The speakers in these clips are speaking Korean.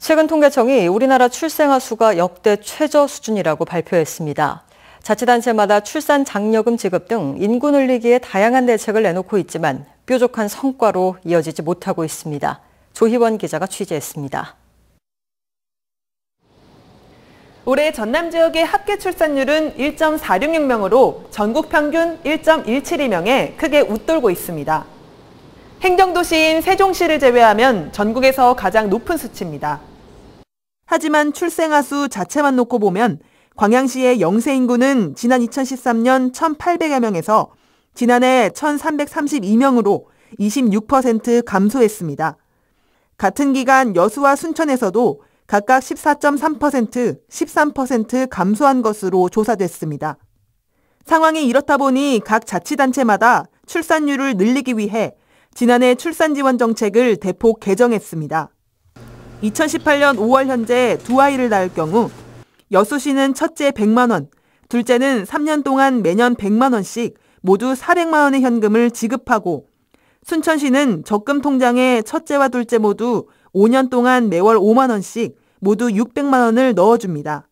최근 통계청이 우리나라 출생아 수가 역대 최저 수준이라고 발표했습니다. 자치단체마다 출산 장려금 지급 등 인구 늘리기에 다양한 대책을 내놓고 있지만 뾰족한 성과로 이어지지 못하고 있습니다. 조희원 기자가 취재했습니다. 올해 전남 지역의 합계 출산율은 1.466명으로 전국 평균 1.172명에 크게 웃돌고 있습니다. 행정도시인 세종시를 제외하면 전국에서 가장 높은 수치입니다. 하지만 출생아 수 자체만 놓고 보면 광양시의 영세 인구는 지난 2013년 1,800여 명에서 지난해 1,332명으로 26% 감소했습니다. 같은 기간 여수와 순천에서도 각각 14.3%, 13% 감소한 것으로 조사됐습니다. 상황이 이렇다 보니 각 자치단체마다 출산율을 늘리기 위해 지난해 출산지원 정책을 대폭 개정했습니다. 2018년 5월 현재 두 아이를 낳을 경우 여수시는 첫째 100만 원, 둘째는 3년 동안 매년 100만 원씩 모두 400만 원의 현금을 지급하고 순천시는 적금 통장에 첫째와 둘째 모두 5년 동안 매월 5만 원씩 모두 600만 원을 넣어줍니다.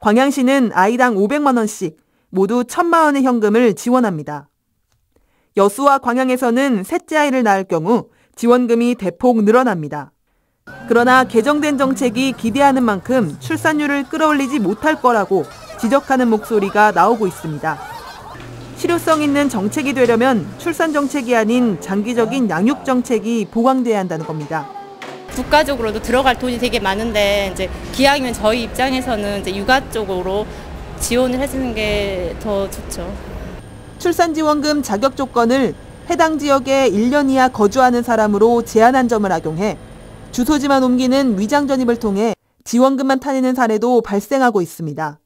광양시는 아이당 500만 원씩 모두 1,000만 원의 현금을 지원합니다. 여수와 광양에서는 셋째 아이를 낳을 경우 지원금이 대폭 늘어납니다. 그러나 개정된 정책이 기대하는 만큼 출산율을 끌어올리지 못할 거라고 지적하는 목소리가 나오고 있습니다. 실효성 있는 정책이 되려면 출산 정책이 아닌 장기적인 양육 정책이 보강돼야 한다는 겁니다. 국가적으로도 들어갈 돈이 되게 많은데 이제 기왕이면 저희 입장에서는 이제 육아 쪽으로 지원을 해주는 게 더 좋죠. 출산지원금 자격 조건을 해당 지역에 1년 이하 거주하는 사람으로 제한한 점을 악용해 주소지만 옮기는 위장 전입을 통해 지원금만 타내는 사례도 발생하고 있습니다.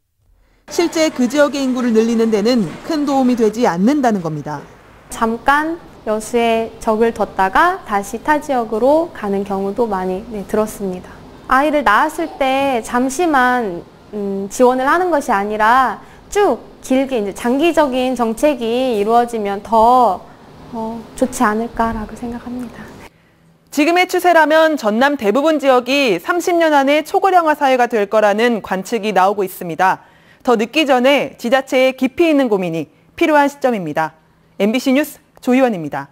실제 그 지역의 인구를 늘리는 데는 큰 도움이 되지 않는다는 겁니다. 잠깐 여수에 적을 뒀다가 다시 타 지역으로 가는 경우도 많이 들었습니다. 아이를 낳았을 때 잠시만 지원을 하는 것이 아니라 쭉 길게 이제 장기적인 정책이 이루어지면 더 좋지 않을까라고 생각합니다. 지금의 추세라면 전남 대부분 지역이 30년 안에 초고령화 사회가 될 거라는 관측이 나오고 있습니다. 더 늦기 전에 지자체의 깊이 있는 고민이 필요한 시점입니다. MBC 뉴스 조희원입니다.